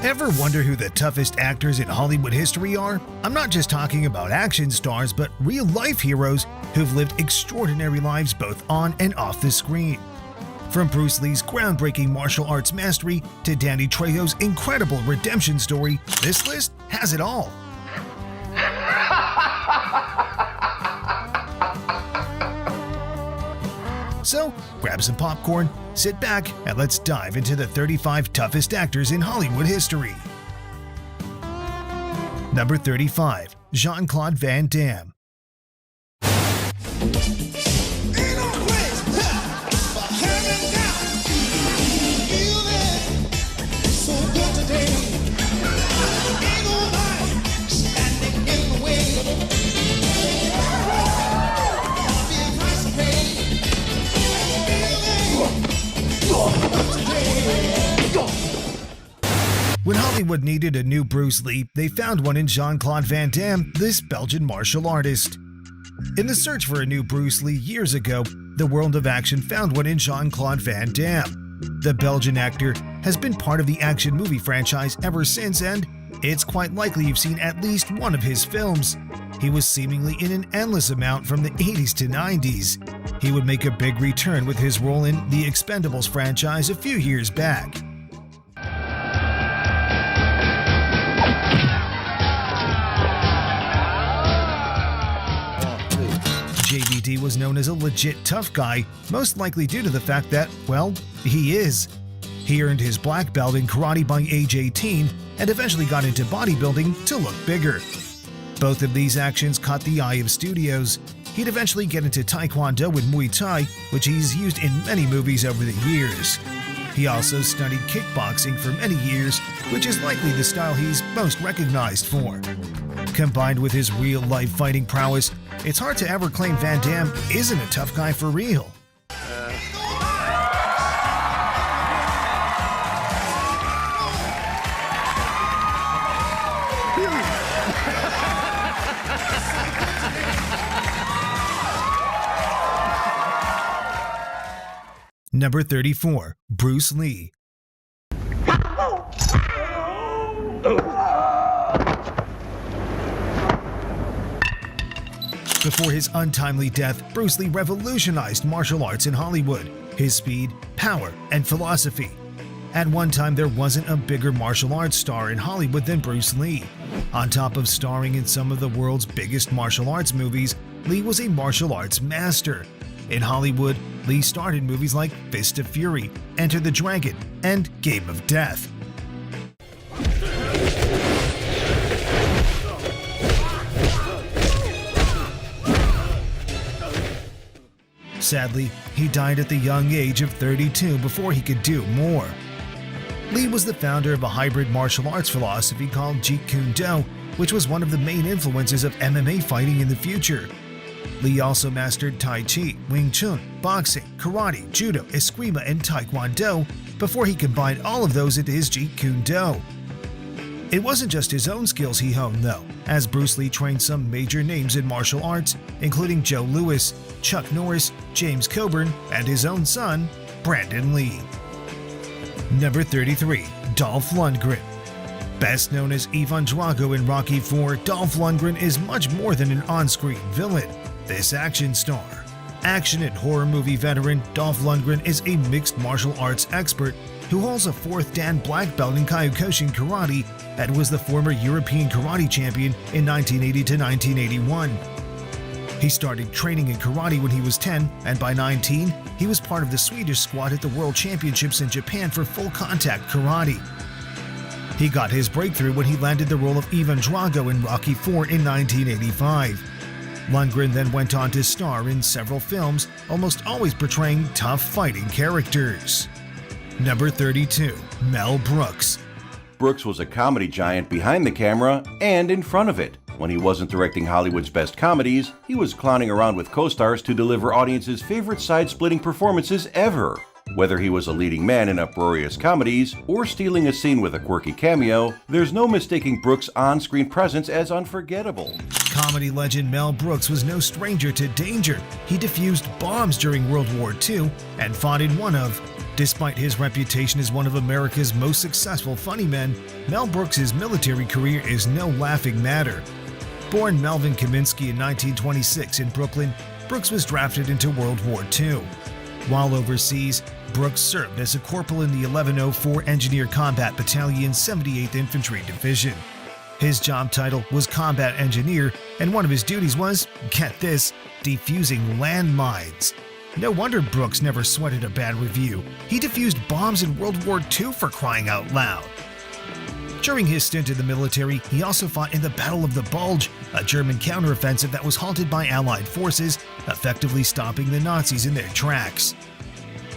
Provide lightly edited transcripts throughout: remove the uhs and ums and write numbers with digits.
Ever wonder who the toughest actors in Hollywood history are? I'm not just talking about action stars, but real-life heroes who've lived extraordinary lives both on and off the screen. From Bruce Lee's groundbreaking martial arts mastery to Danny Trejo's incredible redemption story, this list has it all. So, grab some popcorn, sit back, and let's dive into the 35 toughest actors in Hollywood history. Number 35. Jean-Claude Van Damme. When Hollywood needed a new Bruce Lee, they found one in Jean-Claude Van Damme, this Belgian martial artist. In the search for a new Bruce Lee years ago, the world of action found one in Jean-Claude Van Damme. The Belgian actor has been part of the action movie franchise ever since, and it's quite likely you've seen at least one of his films. He was seemingly in an endless amount from the 80s to 90s. He would make a big return with his role in the Expendables franchise a few years back. JVD was known as a legit tough guy, most likely due to the fact that, well, he is. He earned his black belt in karate by age 18 and eventually got into bodybuilding to look bigger. Both of these actions caught the eye of studios. He'd eventually get into Taekwondo with Muay Thai, which he's used in many movies over the years. He also studied kickboxing for many years, which is likely the style he's most recognized for. Combined with his real-life fighting prowess, it's hard to ever claim Van Damme isn't a tough guy for real. Number 34. Bruce Lee. Before his untimely death, Bruce Lee revolutionized martial arts in Hollywood, his speed, power, and philosophy. At one time, there wasn't a bigger martial arts star in Hollywood than Bruce Lee. On top of starring in some of the world's biggest martial arts movies, Lee was a martial arts master. In Hollywood, Lee starred in movies like Fist of Fury, Enter the Dragon, and Game of Death. Sadly, he died at the young age of 32 before he could do more. Lee was the founder of a hybrid martial arts philosophy called Jeet Kune Do, which was one of the main influences of MMA fighting in the future. Lee also mastered Tai Chi, Wing Chun, boxing, karate, judo, eskrima, and taekwondo before he combined all of those into his Jeet Kune Do. It wasn't just his own skills he honed though, as Bruce Lee trained some major names in martial arts, including Joe Louis, Chuck Norris, James Coburn, and his own son, Brandon Lee. Number 33. Dolph Lundgren. Best known as Ivan Drago in Rocky IV, Dolph Lundgren is much more than an on-screen villain. This action star, action and horror movie veteran, Dolph Lundgren is a mixed martial arts expert who holds a 4th Dan black belt in Kyokushin karate and was the former European karate champion in 1980 to 1981. He started training in karate when he was 10, and by 19, he was part of the Swedish squad at the World Championships in Japan for full contact karate. He got his breakthrough when he landed the role of Ivan Drago in Rocky IV in 1985. Lundgren then went on to star in several films, almost always portraying tough fighting characters. Number 32. Mel Brooks. Brooks was a comedy giant behind the camera and in front of it. When he wasn't directing Hollywood's best comedies, he was clowning around with co-stars to deliver audiences' favorite side-splitting performances ever. Whether he was a leading man in uproarious comedies or stealing a scene with a quirky cameo, there's no mistaking Brooks' on-screen presence as unforgettable. Comedy legend Mel Brooks was no stranger to danger. He defused bombs during World War II and fought in one of Despite his reputation as one of America's most successful funny men, Mel Brooks' military career is no laughing matter. Born Melvin Kaminsky in 1926 in Brooklyn, Brooks was drafted into World War II. While overseas, Brooks served as a corporal in the 1104 Engineer Combat Battalion 78th Infantry Division. His job title was Combat Engineer, and one of his duties was, get this, defusing landmines. No wonder Brooks never sweated a bad review. He defused bombs in World War II, for crying out loud. During his stint in the military, he also fought in the Battle of the Bulge, a German counteroffensive that was halted by Allied forces, effectively stopping the Nazis in their tracks.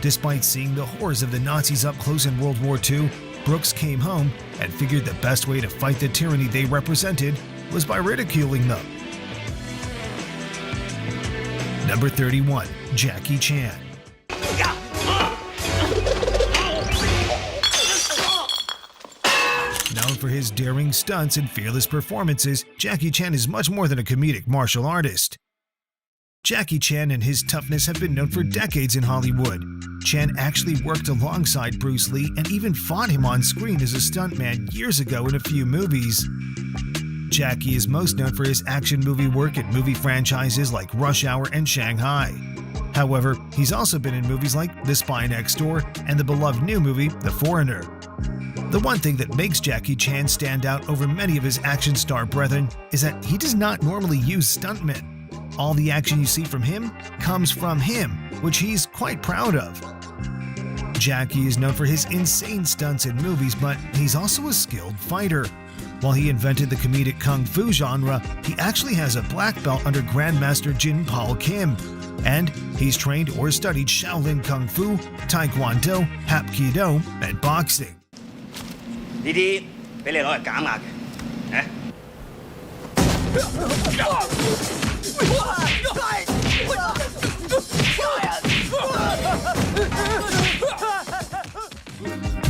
Despite seeing the horrors of the Nazis up close in World War II, Brooks came home and figured the best way to fight the tyranny they represented was by ridiculing them. Number 31. Jackie Chan. Known for his daring stunts and fearless performances, Jackie Chan is much more than a comedic martial artist. Jackie Chan and his toughness have been known for decades in Hollywood. Chan actually worked alongside Bruce Lee and even fought him on screen as a stuntman years ago in a few movies. Jackie is most known for his action movie work in movie franchises like Rush Hour and Shanghai. However, he's also been in movies like The Spy Next Door and the beloved new movie The Foreigner. The one thing that makes Jackie Chan stand out over many of his action star brethren is that he does not normally use stuntmen. All the action you see from him comes from him, which he's quite proud of. Jackie is known for his insane stunts in movies, but he's also a skilled fighter. While he invented the comedic kung fu genre, he actually has a black belt under Grandmaster Jin Paul Kim. And he's trained or studied Shaolin Kung Fu, Taekwondo, Hapkido, and boxing. 呢啲俾你攞嚟減壓嘅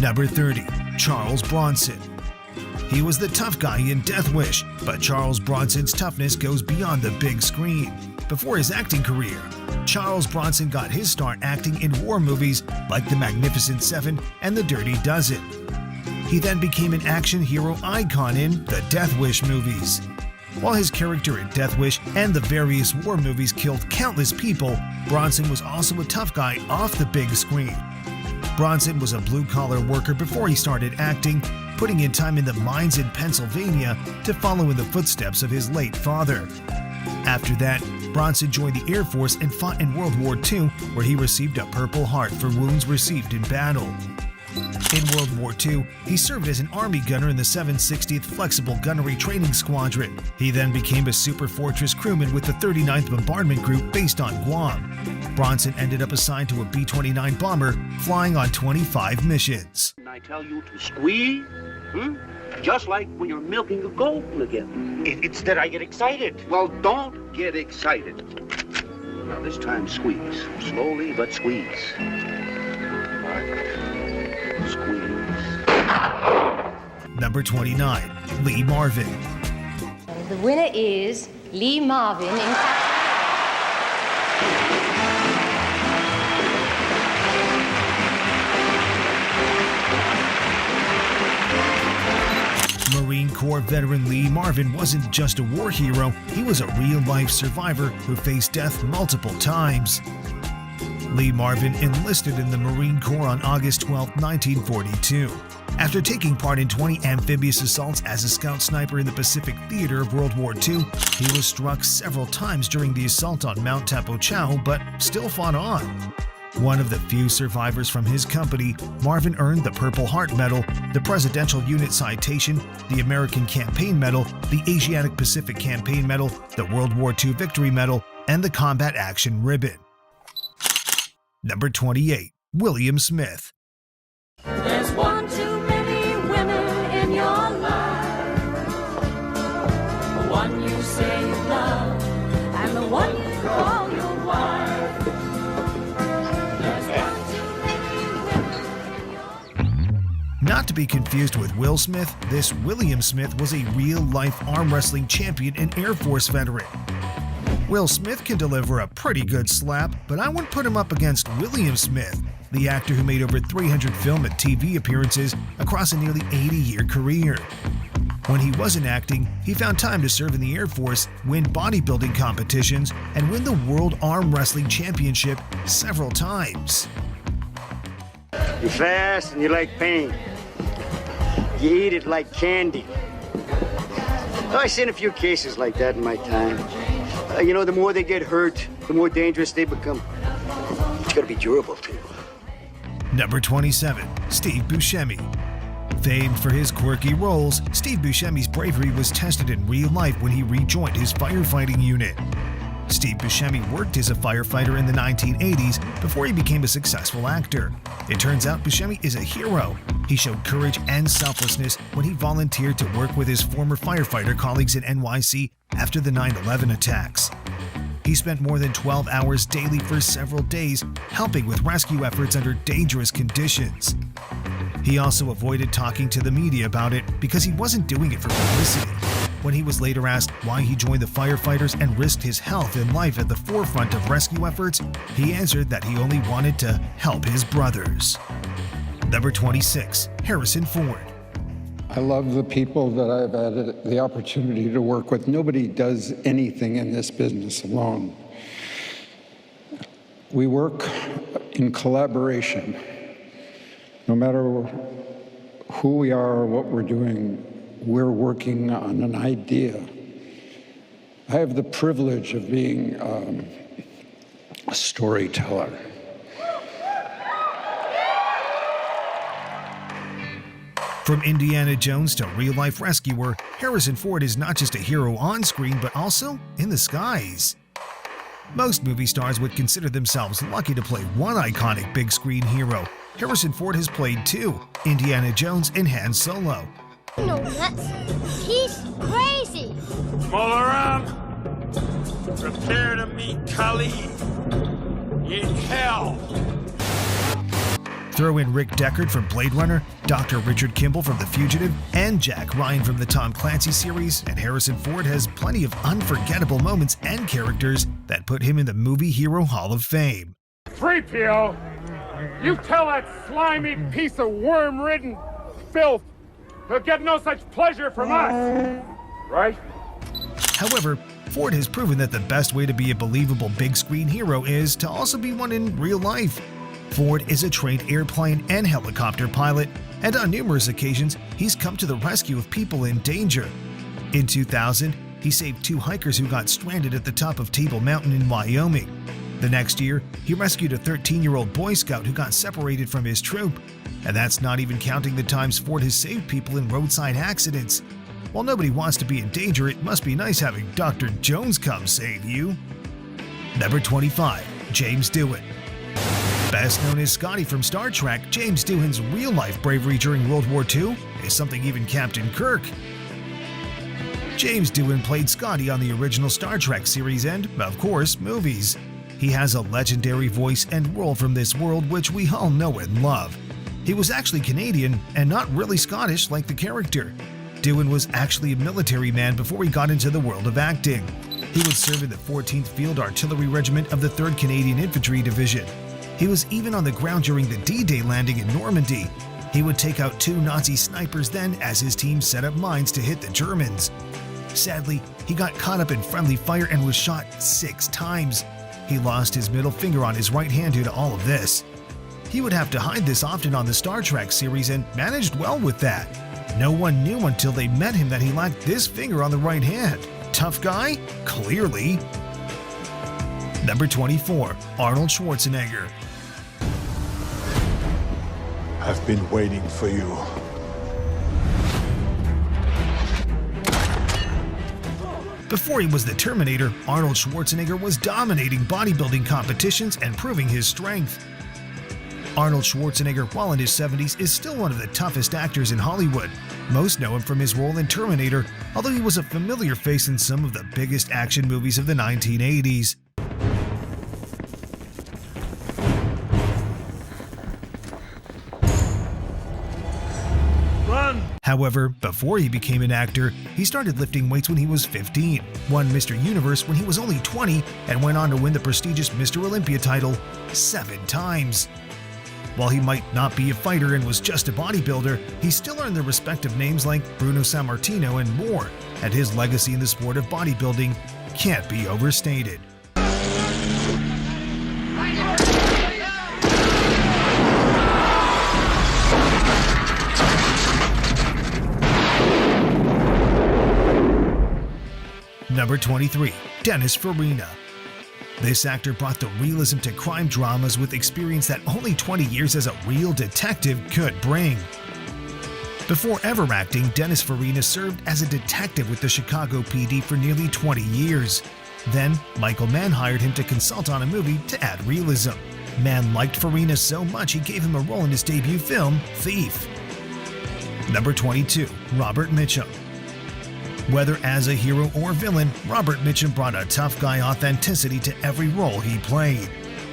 ，Number 30. Charles Bronson. He was the tough guy in Death Wish, but Charles Bronson's toughness goes beyond the big screen. Before his acting career, Charles Bronson got his start acting in war movies like The Magnificent Seven and The Dirty Dozen. He then became an action hero icon in the Death Wish movies. While his character in Death Wish and the various war movies killed countless people, Bronson was also a tough guy off the big screen. Bronson was a blue-collar worker before he started acting, putting in time in the mines in Pennsylvania to follow in the footsteps of his late father. After that, Bronson joined the Air Force and fought in World War II, where he received a Purple Heart for wounds received in battle. In World War II, he served as an Army gunner in the 760th Flexible Gunnery Training Squadron. He then became a Super Fortress crewman with the 39th Bombardment Group based on Guam. Bronson ended up assigned to a B-29 bomber, flying on 25 missions. I tell you to squeeze, just like when you're milking a goat again. It's that I get excited. Well, don't get excited. Now this time squeeze. Slowly, but squeeze. Squeeze. Number 29. Lee Marvin. The winner is Lee Marvin in Marine Corps veteran Lee Marvin wasn't just a war hero, he was a real-life survivor who faced death multiple times. Lee Marvin enlisted in the Marine Corps on August 12, 1942. After taking part in 20 amphibious assaults as a scout sniper in the Pacific Theater of World War II, he was struck several times during the assault on Mount Tapochau, but still fought on. One of the few survivors from his company, Marvin earned the Purple Heart Medal, the Presidential Unit Citation, the American Campaign Medal, the Asiatic Pacific Campaign Medal, the World War II Victory Medal, and the Combat Action Ribbon. Number 28. William Smith. There's one too many women in your life. The one you say you love, and the one you call your wife. There's one too many women in your life. Not to be confused with Will Smith, this William Smith was a real-life arm wrestling champion and Air Force veteran. Will Smith can deliver a pretty good slap, but I wouldn't put him up against William Smith, the actor who made over 300 film and TV appearances across a nearly 80-year career. When he wasn't acting, he found time to serve in the Air Force, win bodybuilding competitions, and win the World Arm Wrestling Championship several times. You're fast and you like pain. You eat it like candy. I've seen a few cases like that in my time. The more they get hurt, the more dangerous they become. It's gotta be durable, too. Number 27. Steve Buscemi. Famed for his quirky roles, Steve Buscemi's bravery was tested in real life when he rejoined his firefighting unit. Steve Buscemi worked as a firefighter in the 1980s before he became a successful actor. It turns out Buscemi is a hero. He showed courage and selflessness when he volunteered to work with his former firefighter colleagues in NYC after the 9/11 attacks. He spent more than 12 hours daily for several days, helping with rescue efforts under dangerous conditions. He also avoided talking to the media about it because he wasn't doing it for publicity. When he was later asked why he joined the firefighters and risked his health and life at the forefront of rescue efforts, he answered that he only wanted to help his brothers. Number 26. Harrison Ford. I love the people that I've had the opportunity to work with. Nobody does anything in this business alone. We work in collaboration. No matter who we are or what we're doing, we're working on an idea. I have the privilege of being a storyteller. From Indiana Jones to real-life rescuer, Harrison Ford is not just a hero on screen, but also in the skies. Most movie stars would consider themselves lucky to play one iconic big-screen hero. Harrison Ford has played two, Indiana Jones and Han Solo. No nuts. He's crazy. Molaram, prepare to meet Kali in hell. Throw in Rick Deckard from Blade Runner, Dr. Richard Kimball from The Fugitive, and Jack Ryan from the Tom Clancy series, and Harrison Ford has plenty of unforgettable moments and characters that put him in the Movie Hero Hall of Fame. 3PO, you tell that slimy piece of worm-ridden filth he'll get no such pleasure from us, right? However, Ford has proven that the best way to be a believable big-screen hero is to also be one in real life. Ford is a trained airplane and helicopter pilot, and on numerous occasions, he's come to the rescue of people in danger. In 2000, he saved two hikers who got stranded at the top of Table Mountain in Wyoming. The next year, he rescued a 13-year-old Boy Scout who got separated from his troop. And that's not even counting the times Ford has saved people in roadside accidents. While nobody wants to be in danger, it must be nice having Dr. Jones come save you. Number 25. James Doohan. Best known as Scotty from Star Trek, James Doohan's real-life bravery during World War II is something even Captain Kirk. James Doohan played Scotty on the original Star Trek series and, of course, movies. He has a legendary voice and role from this world which we all know and love. He was actually Canadian and not really Scottish like the character. Doohan was actually a military man before he got into the world of acting. He would serve in the 14th Field Artillery Regiment of the 3rd Canadian Infantry Division. He was even on the ground during the D-Day landing in Normandy. He would take out 2 Nazi snipers then as his team set up mines to hit the Germans. Sadly, he got caught up in friendly fire and was shot 6 times. He lost his middle finger on his right hand due to all of this. He would have to hide this often on the Star Trek series and managed well with that. No one knew until they met him that he lacked this finger on the right hand. Tough guy? Clearly. Number 24. Arnold Schwarzenegger. I've been waiting for you. Before he was the Terminator, Arnold Schwarzenegger was dominating bodybuilding competitions and proving his strength. Arnold Schwarzenegger, while in his 70s, is still one of the toughest actors in Hollywood. Most know him from his role in Terminator, although he was a familiar face in some of the biggest action movies of the 1980s. Run! However, before he became an actor, he started lifting weights when he was 15, won Mr. Universe when he was only 20, and went on to win the prestigious Mr. Olympia title 7 times. While he might not be a fighter and was just a bodybuilder, he still earned the respect of names like Bruno Sammartino and more, and his legacy in the sport of bodybuilding can't be overstated. Number 23. Dennis Farina. This actor brought the realism to crime dramas with experience that only 20 years as a real detective could bring. Before ever acting, Dennis Farina served as a detective with the Chicago PD for nearly 20 years. Then, Michael Mann hired him to consult on a movie to add realism. Mann liked Farina so much he gave him a role in his debut film, Thief. Number 22. Robert Mitchum. Whether as a hero or villain, Robert Mitchum brought a tough guy authenticity to every role he played.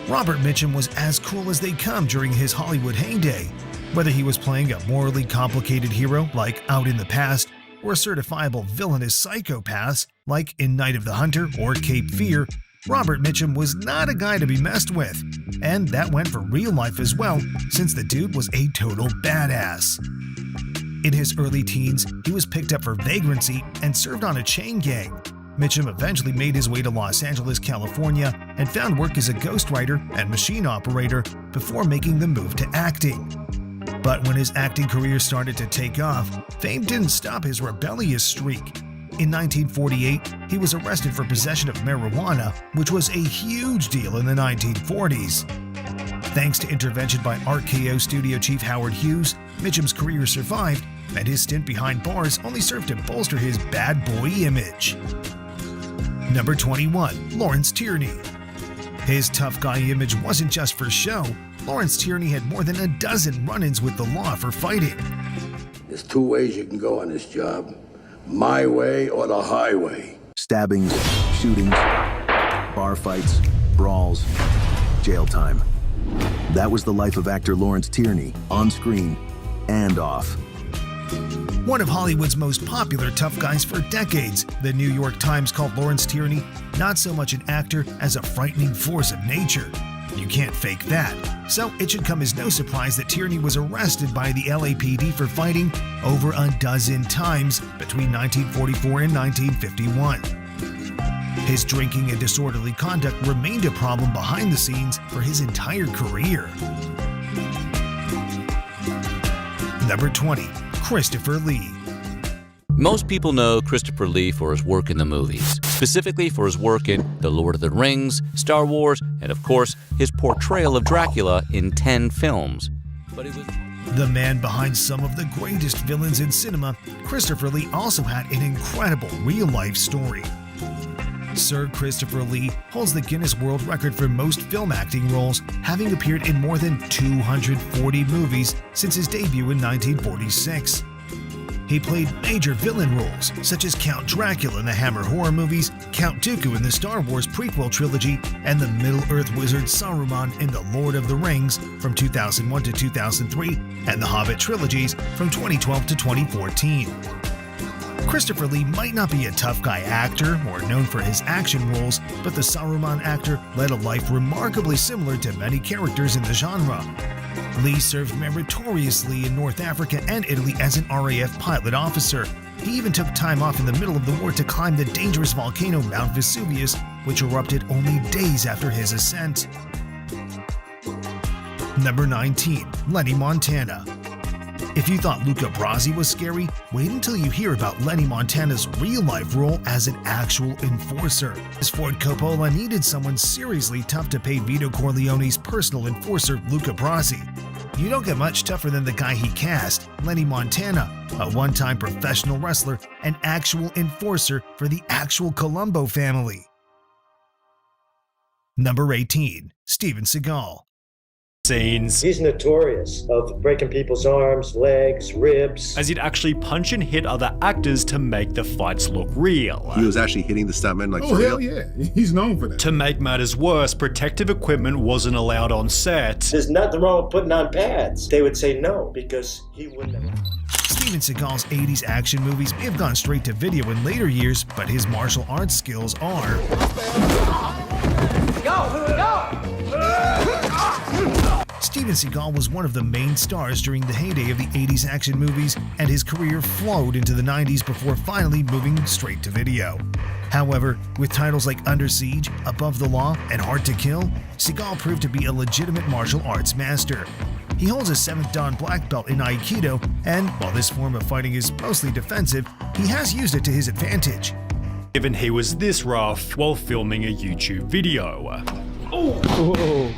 Robert Mitchum was as cool as they come during his Hollywood heyday. Whether he was playing a morally complicated hero like Out in the Past, or a certifiable villainous psychopath like in Night of the Hunter or Cape Fear, Robert Mitchum was not a guy to be messed with. And that went for real life as well, since the dude was a total badass. In his early teens, he was picked up for vagrancy and served on a chain gang. Mitchum eventually made his way to Los Angeles, California, and found work as a ghostwriter and machine operator before making the move to acting. But when his acting career started to take off, fame didn't stop his rebellious streak. In 1948, he was arrested for possession of marijuana, which was a huge deal in the 1940s. Thanks to intervention by RKO studio chief Howard Hughes, Mitchum's career survived, and his stint behind bars only served to bolster his bad boy image. Number 21. Lawrence Tierney. His tough guy image wasn't just for show. Lawrence Tierney had more than a dozen run-ins with the law for fighting. There's 2 ways you can go on this job. My way or the highway. Stabbings, shootings, bar fights, brawls, jail time. That was the life of actor Lawrence Tierney, on screen and off. One of Hollywood's most popular tough guys for decades, the New York Times called Lawrence Tierney not so much an actor as a frightening force of nature. You can't fake that. So it should come as no surprise that Tierney was arrested by the LAPD for fighting over a dozen times between 1944 and 1951. His drinking and disorderly conduct remained a problem behind the scenes for his entire career. Number 20. Christopher Lee. Most people know Christopher Lee for his work in the movies, specifically for his work in The Lord of the Rings, Star Wars, and of course, his portrayal of Dracula in 10 films. But it was the man behind some of the greatest villains in cinema, Christopher Lee also had an incredible real-life story. Sir Christopher Lee holds the Guinness World Record for most film acting roles, having appeared in more than 240 movies since his debut in 1946. He played major villain roles, such as Count Dracula in the Hammer horror movies, Count Dooku in the Star Wars prequel trilogy, and the Middle-earth wizard Saruman in The Lord of the Rings from 2001 to 2003, and the Hobbit trilogies from 2012 to 2014. Christopher Lee might not be a tough guy actor or known for his action roles, but the Saruman actor led a life remarkably similar to many characters in the genre. Lee served meritoriously in North Africa and Italy as an RAF pilot officer. He even took time off in the middle of the war to climb the dangerous volcano Mount Vesuvius, which erupted only days after his ascent. Number 19. Lenny Montana. If you thought Luca Brasi was scary, wait until you hear about Lenny Montana's real-life role as an actual enforcer. As Ford Coppola needed someone seriously tough to pay Vito Corleone's personal enforcer, Luca Brasi. You don't get much tougher than the guy he cast, Lenny Montana, a one-time professional wrestler and actual enforcer for the actual Colombo family. Number 18. Steven Seagal. Scenes. He's notorious of breaking people's arms, legs, ribs. As he'd actually punch and hit other actors to make the fights look real. He was actually hitting the stuntmen like for real? Oh, hell yeah. He's known for that. To make matters worse, protective equipment wasn't allowed on set. There's nothing wrong with putting on pads. They would say no, because he wouldn't have. Steven Steven Seagal's 80s action movies may have gone straight to video in later years, but his martial arts skills are. Steven Seagal was one of the main stars during the heyday of the 80s action movies, and his career flowed into the 90s before finally moving straight to video. However, with titles like Under Siege, Above the Law, and Hard to Kill, Seagal proved to be a legitimate martial arts master. He holds a 7th Dan black belt in Aikido, and while this form of fighting is mostly defensive, he has used it to his advantage. Given he was this rough while filming a YouTube video. Oh!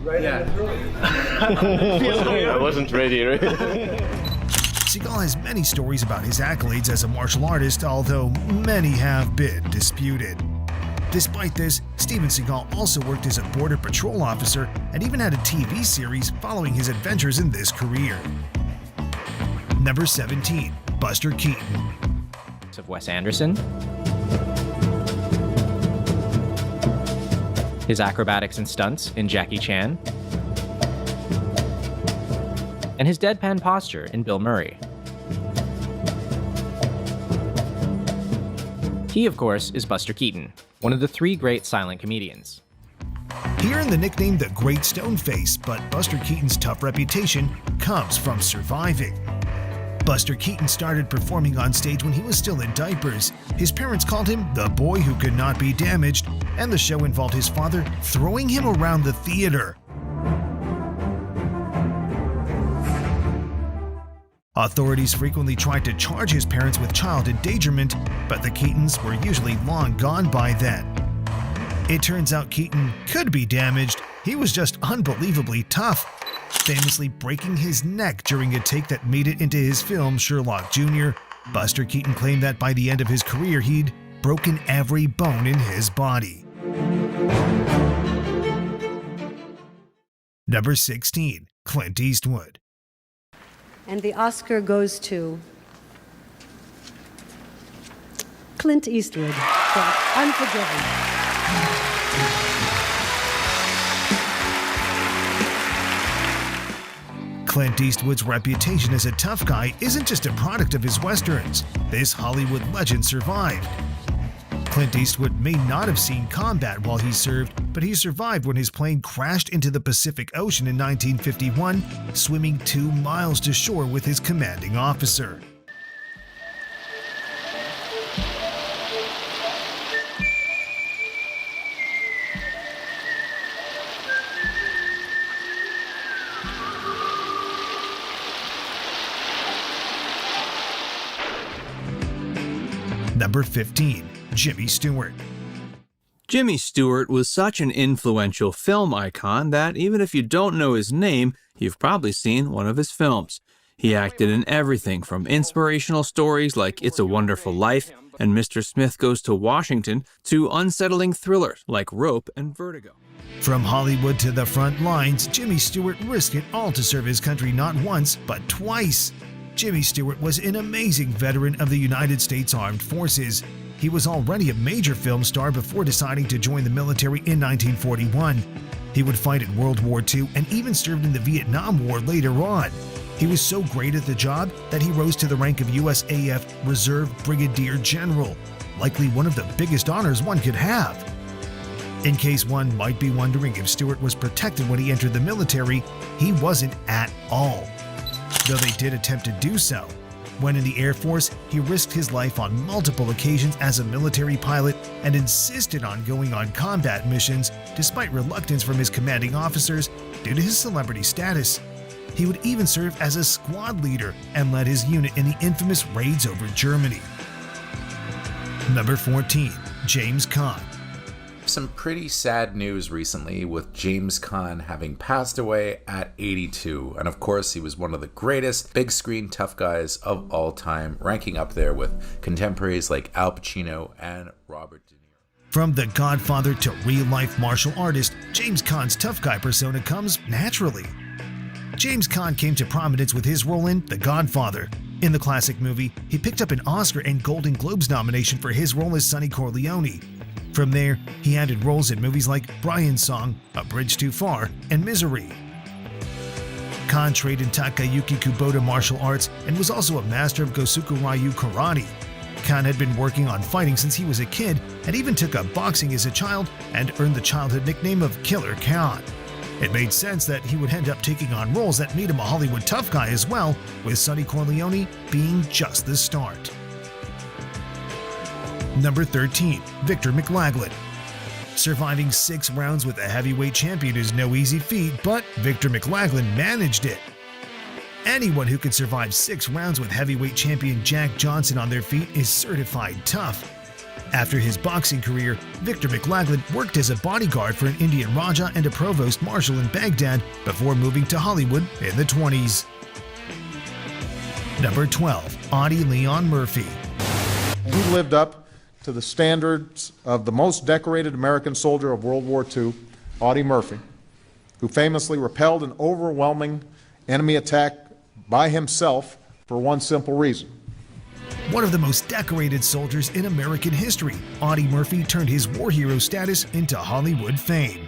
Right I wasn't ready, right? Seagal has many stories about his accolades as a martial artist, although many have been disputed. Despite this, Steven Seagal also worked as a border patrol officer and even had a TV series following his adventures in this career. Number 17. Buster Keaton. Of Wes Anderson. His acrobatics and stunts in Jackie Chan. And his deadpan posture in Bill Murray. He, of course, is Buster Keaton, one of the 3 great silent comedians. He earned the nickname the Great Stoneface, but Buster Keaton's tough reputation comes from surviving. Buster Keaton started performing on stage when he was still in diapers. His parents called him the boy who could not be damaged, and the show involved his father throwing him around the theater. Authorities frequently tried to charge his parents with child endangerment, but the Keatons were usually long gone by then. It turns out Keaton could be damaged. He was just unbelievably tough, famously breaking his neck during a take that made it into his film Sherlock Jr. Buster Keaton claimed that by the end of his career, he'd broken every bone in his body. Number 16. Clint Eastwood. And the Oscar goes to Clint Eastwood for Unforgiven. Clint Eastwood's reputation as a tough guy isn't just a product of his westerns. This Hollywood legend survived. Clint Eastwood may not have seen combat while he served, but he survived when his plane crashed into the Pacific Ocean in 1951, swimming 2 miles to shore with his commanding officer. Number 15. Jimmy Stewart. Jimmy Stewart was such an influential film icon that even if you don't know his name, you've probably seen one of his films. He acted in everything from inspirational stories like It's a Wonderful Life and Mr. Smith Goes to Washington to unsettling thrillers like Rope and Vertigo. From Hollywood to the front lines, Jimmy Stewart risked it all to serve his country not once, but twice. Jimmy Stewart was an amazing veteran of the United States Armed Forces. He was already a major film star before deciding to join the military in 1941. He would fight in World War II and even served in the Vietnam War later on. He was so great at the job that he rose to the rank of USAF Reserve Brigadier General, likely one of the biggest honors one could have. In case one might be wondering if Stewart was protected when he entered the military, he wasn't at all, though they did attempt to do so. When in the Air Force, he risked his life on multiple occasions as a military pilot and insisted on going on combat missions despite reluctance from his commanding officers due to his celebrity status. He would even serve as a squad leader and led his unit in the infamous raids over Germany. Number 14. James Caan. Some pretty sad news recently with James Caan having passed away at 82. And of course, he was one of the greatest big screen tough guys of all time, ranking up there with contemporaries like Al Pacino and Robert De Niro. From The Godfather to real-life martial artist, James Caan's tough guy persona comes naturally. James Caan came to prominence with his role in The Godfather. In the classic movie, he picked up an Oscar and Golden Globes nomination for his role as Sonny Corleone. From there, he handed roles in movies like Brian's Song, A Bridge Too Far, and Misery. Khan trained in Takayuki Kubota martial arts and was also a master of Gosuku Ryu karate. Khan had been working on fighting since he was a kid and even took up boxing as a child and earned the childhood nickname of Killer Khan. It made sense that he would end up taking on roles that made him a Hollywood tough guy as well, with Sonny Corleone being just the start. Number 13. Victor McLaglen. Surviving 6 rounds with a heavyweight champion is no easy feat, but Victor McLaglen managed it. Anyone who could survive 6 rounds with heavyweight champion Jack Johnson on their feet is certified tough. After his boxing career, Victor McLaglen worked as a bodyguard for an Indian Raja and a provost marshal in Baghdad before moving to Hollywood in the 20s. Number 12. Audie Leon Murphy. He lived up to the standards of the most decorated American soldier of World War II, Audie Murphy, who famously repelled an overwhelming enemy attack by himself for one simple reason. One of the most decorated soldiers in American history, Audie Murphy turned his war hero status into Hollywood fame.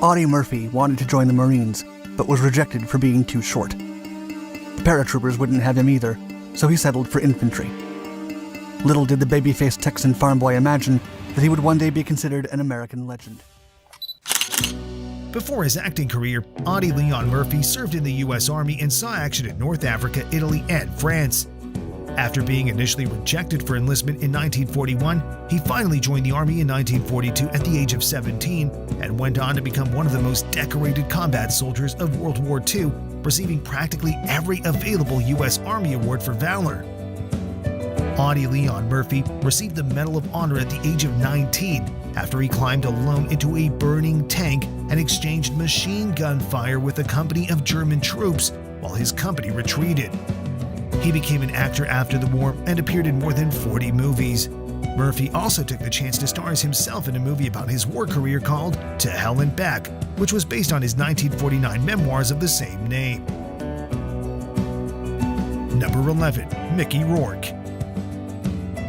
Audie Murphy wanted to join the Marines, but was rejected for being too short. The paratroopers wouldn't have him either, so he settled for infantry. Little did the baby-faced Texan farm boy imagine that he would one day be considered an American legend. Before his acting career, Audie Leon Murphy served in the U.S. Army and saw action in North Africa, Italy, and France. After being initially rejected for enlistment in 1941, he finally joined the Army in 1942 at the age of 17 and went on to become one of the most decorated combat soldiers of World War II, receiving practically every available U.S. Army award for valor. Audie Leon Murphy received the Medal of Honor at the age of 19 after he climbed alone into a burning tank and exchanged machine gun fire with a company of German troops while his company retreated. He became an actor after the war and appeared in more than 40 movies. Murphy also took the chance to star as himself in a movie about his war career called To Hell and Back, which was based on his 1949 memoirs of the same name. Number 11. Mickey Rourke.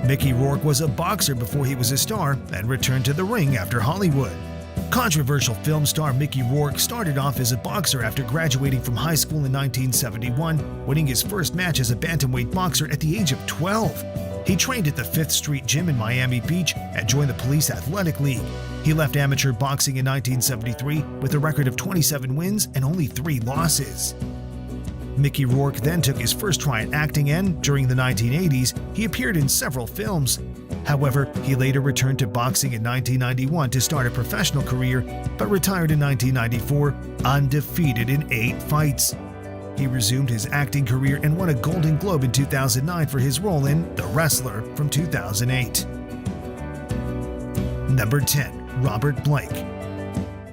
Mickey Rourke was a boxer before he was a star and returned to the ring after Hollywood. Controversial film star Mickey Rourke started off as a boxer after graduating from high school in 1971, winning his first match as a bantamweight boxer at the age of 12. He trained at the 5th Street Gym in Miami Beach and joined the Police Athletic League. He left amateur boxing in 1973 with a record of 27 wins and only 3 losses. Mickey Rourke then took his first try at acting and, during the 1980s, he appeared in several films. However, he later returned to boxing in 1991 to start a professional career, but retired in 1994, undefeated in 8 fights. He resumed his acting career and won a Golden Globe in 2009 for his role in The Wrestler from 2008. Number 10. Robert Blake.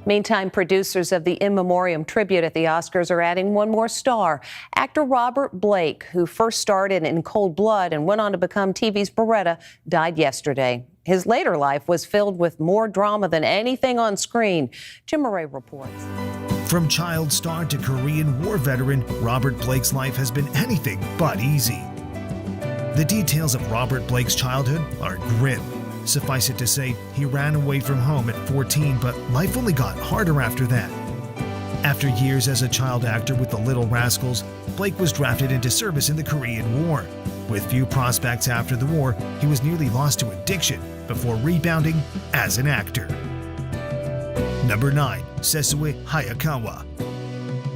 Meantime, producers of the In Memoriam tribute at the Oscars are adding one more star. Actor Robert Blake, who first starred in Cold Blood and went on to become TV's Beretta, died yesterday. His later life was filled with more drama than anything on screen. Jim Murray reports. From child star to Korean War veteran, Robert Blake's life has been anything but easy. The details of Robert Blake's childhood are grim. Suffice it to say, he ran away from home at 14, but life only got harder after that. After years as a child actor with the Little Rascals, Blake was drafted into service in the Korean War. With few prospects after the war, he was nearly lost to addiction before rebounding as an actor. Number 9. Sesue Hayakawa.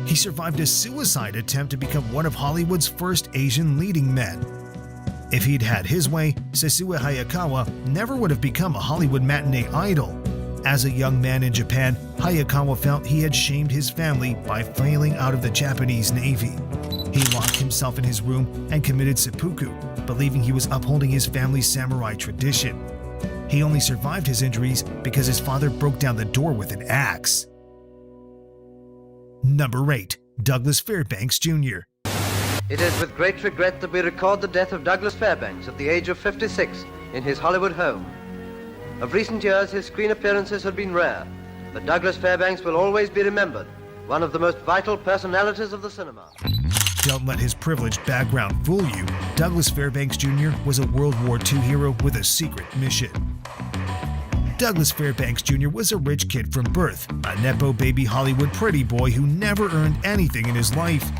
He survived a suicide attempt to become one of Hollywood's first Asian leading men. If he'd had his way, Sesue Hayakawa never would have become a Hollywood matinee idol. As a young man in Japan, Hayakawa felt he had shamed his family by failing out of the Japanese Navy. He locked himself in his room and committed seppuku, believing he was upholding his family's samurai tradition. He only survived his injuries because his father broke down the door with an axe. Number 8. Douglas Fairbanks Jr. It is with great regret that we record the death of Douglas Fairbanks at the age of 56 in his Hollywood home. Of recent years, his screen appearances have been rare, but Douglas Fairbanks will always be remembered, one of the most vital personalities of the cinema. Don't let his privileged background fool you. Douglas Fairbanks Jr. was a World War II hero with a secret mission. Douglas Fairbanks Jr. was a rich kid from birth, a nepo baby Hollywood pretty boy who never earned anything in his life.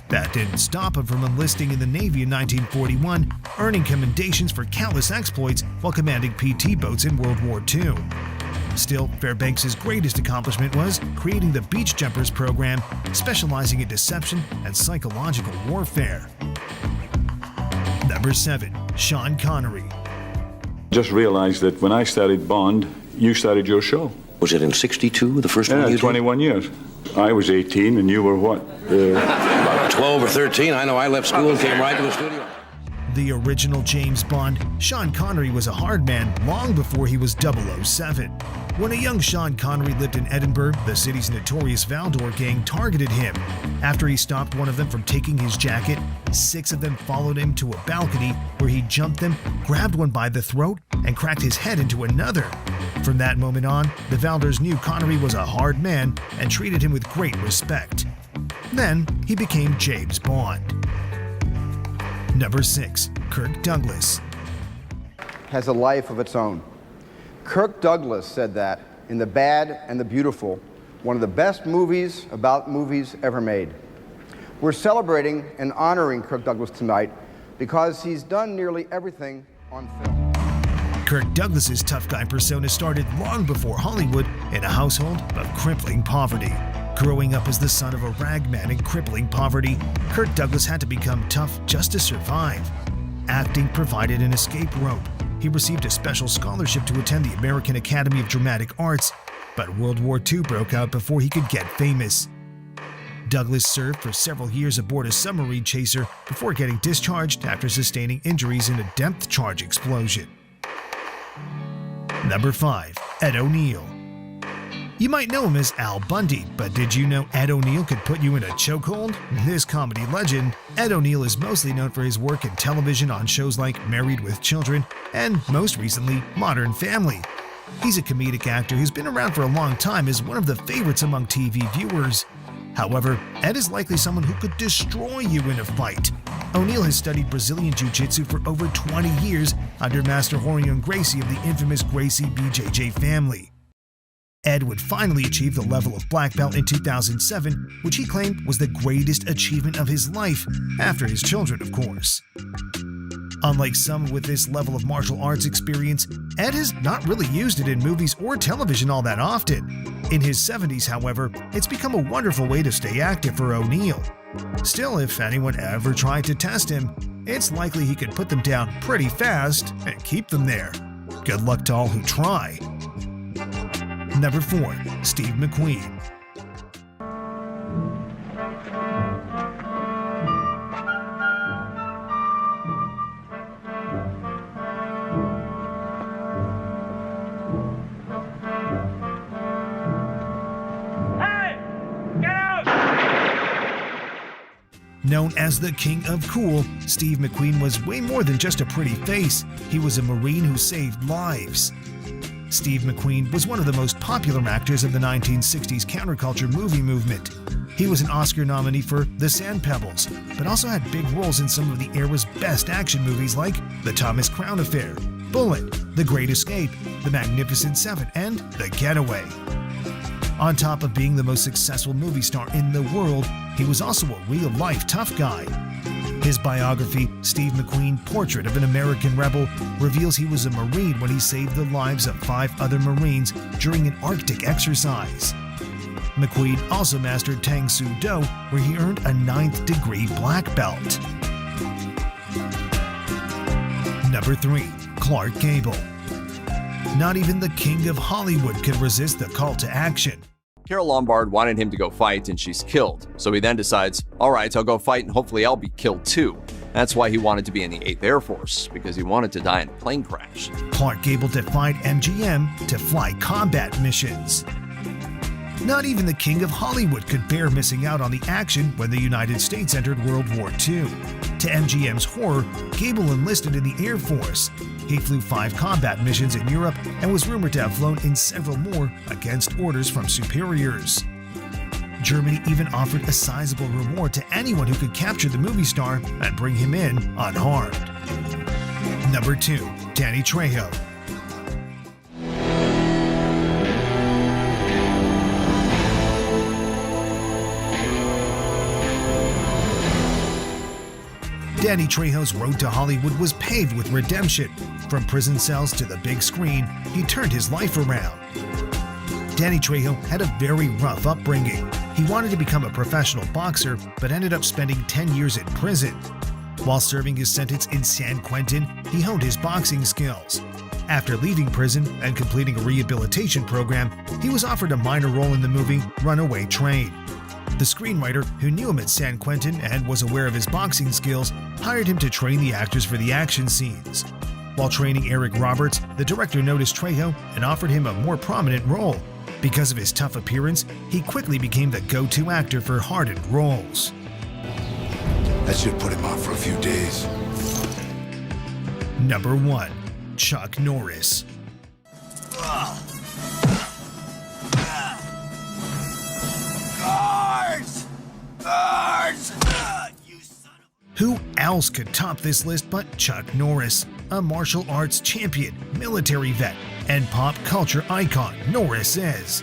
That didn't stop him from enlisting in the Navy in 1941, earning commendations for countless exploits while commanding PT boats in World War II. Still, Fairbanks' greatest accomplishment was creating the Beach Jumpers program, specializing in deception and psychological warfare. Number 7. Sean Connery. Just realized that when I started Bond, you started your show. Was it in '62, the first one you did? 21 years. I was 18 and you were what? About 12 or 13. I know I left school and came right to the studio. The original James Bond, Sean Connery was a hard man long before he was 007. When a young Sean Connery lived in Edinburgh, the city's notorious Valdor gang targeted him. After he stopped one of them from taking his jacket, 6 of them followed him to a balcony where he jumped them, grabbed one by the throat, and cracked his head into another. From that moment on, the Valdors knew Connery was a hard man and treated him with great respect. Then he became James Bond. Number 6. Kirk Douglas. Has a life of its own. Kirk Douglas said that in The Bad and the Beautiful, one of the best movies about movies ever made. We're celebrating and honoring Kirk Douglas tonight because he's done nearly everything on film. Kirk Douglas's tough guy persona started long before Hollywood in a household of crippling poverty. Growing up as the son of a ragman in crippling poverty, Kirk Douglas had to become tough just to survive. Acting provided an escape rope. He received a special scholarship to attend the American Academy of Dramatic Arts, but World War II broke out before he could get famous. Douglas served for several years aboard a submarine chaser before getting discharged after sustaining injuries in a depth charge explosion. Number 5. Ed O'Neill. You might know him as Al Bundy, but did you know Ed O'Neill could put you in a chokehold? This comedy legend, Ed O'Neill is mostly known for his work in television on shows like Married with Children and, most recently, Modern Family. He's a comedic actor who's been around for a long time as one of the favorites among TV viewers. However, Ed is likely someone who could destroy you in a fight. O'Neill has studied Brazilian Jiu-Jitsu for over 20 years under Master Rorion Gracie of the infamous Gracie BJJ family. Ed would finally achieve the level of black belt in 2007, which he claimed was the greatest achievement of his life, after his children, of course. Unlike some with this level of martial arts experience, Ed has not really used it in movies or television all that often. In his 70s, however, it's become a wonderful way to stay active for O'Neill. Still, if anyone ever tried to test him, it's likely he could put them down pretty fast and keep them there. Good luck to all who try. Number 4. Steve McQueen. Known as the King of Cool, Steve McQueen was way more than just a pretty face. He was a Marine who saved lives. Steve McQueen was one of the most popular actors of the 1960s counterculture movie movement. He was an Oscar nominee for The Sand Pebbles, but also had big roles in some of the era's best action movies like The Thomas Crown Affair, Bullet, The Great Escape, The Magnificent Seven, and The Getaway. On top of being the most successful movie star in the world, he was also a real-life tough guy. His biography, Steve McQueen, Portrait of an American Rebel, reveals he was a Marine when he saved the lives of 5 other Marines during an Arctic exercise. McQueen also mastered Tang Soo Do, where he earned a 9th degree black belt. Number 3. Clark Gable. Not even the king of Hollywood could resist the call to action. Carol Lombard wanted him to go fight and she's killed. So he then decides, all right, I'll go fight and hopefully I'll be killed too. That's why he wanted to be in the 8th Air Force, because he wanted to die in a plane crash. Clark Gable defied MGM to fly combat missions. Not even the king of Hollywood could bear missing out on the action when the United States entered World War II. To MGM's horror, Gable enlisted in the Air Force. He flew 5 combat missions in Europe and was rumored to have flown in several more against orders from superiors. Germany even offered a sizable reward to anyone who could capture the movie star and bring him in unharmed. Number 2. Danny Trejo. Danny Trejo's road to Hollywood was paved with redemption. From prison cells to the big screen, he turned his life around. Danny Trejo had a very rough upbringing. He wanted to become a professional boxer, but ended up spending 10 years in prison. While serving his sentence in San Quentin, he honed his boxing skills. After leaving prison and completing a rehabilitation program, he was offered a minor role in the movie Runaway Train. The screenwriter, who knew him at San Quentin and was aware of his boxing skills, hired him to train the actors for the action scenes. While training Eric Roberts, the director noticed Trejo and offered him a more prominent role. Because of his tough appearance, he quickly became the go-to actor for hardened roles. That should put him off for a few days. Number 1. Chuck Norris. Guards! Guards! Who else could top this list but Chuck Norris, a martial arts champion, military vet, and pop culture icon Norris is.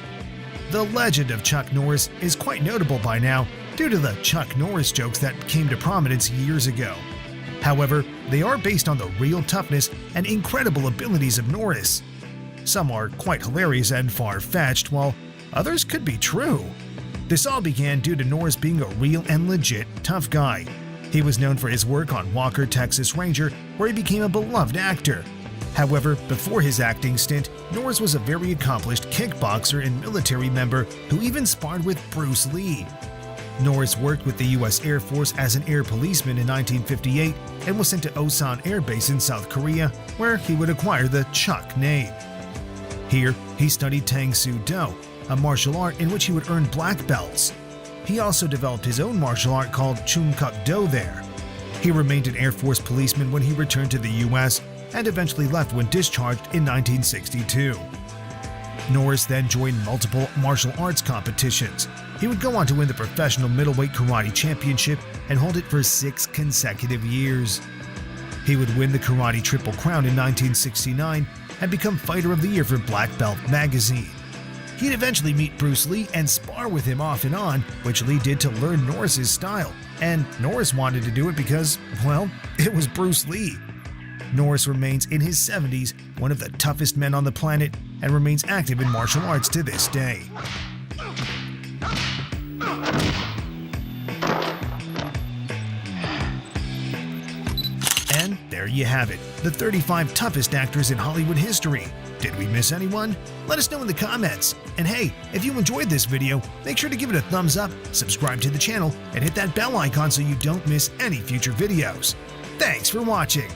The legend of Chuck Norris is quite notable by now due to the Chuck Norris jokes that came to prominence years ago. However, they are based on the real toughness and incredible abilities of Norris. Some are quite hilarious and far-fetched, while others could be true. This all began due to Norris being a real and legit tough guy. He was known for his work on Walker, Texas Ranger, where he became a beloved actor. However, before his acting stint, Norris was a very accomplished kickboxer and military member who even sparred with Bruce Lee. Norris worked with the U.S. Air Force as an air policeman in 1958 and was sent to Osan Air Base in South Korea, where he would acquire the Chuck name. Here, he studied Tang Soo Do, a martial art in which he would earn black belts. He also developed his own martial art called Chung Kuk Do there. He remained an Air Force policeman when he returned to the U.S. and eventually left when discharged in 1962. Norris then joined multiple martial arts competitions. He would go on to win the Professional Middleweight Karate Championship and hold it for 6 consecutive years. He would win the Karate Triple Crown in 1969 and become Fighter of the Year for Black Belt magazine. He'd eventually meet Bruce Lee and spar with him off and on, which Lee did to learn Norris's style, and Norris wanted to do it because, well, it was Bruce Lee. Norris remains in his 70s, one of the toughest men on the planet, and remains active in martial arts to this day. And there you have it, the 35 toughest actors in Hollywood history. Did we miss anyone? Let us know in the comments. And hey, if you enjoyed this video, make sure to give it a thumbs up, subscribe to the channel, and hit that bell icon so you don't miss any future videos. Thanks for watching.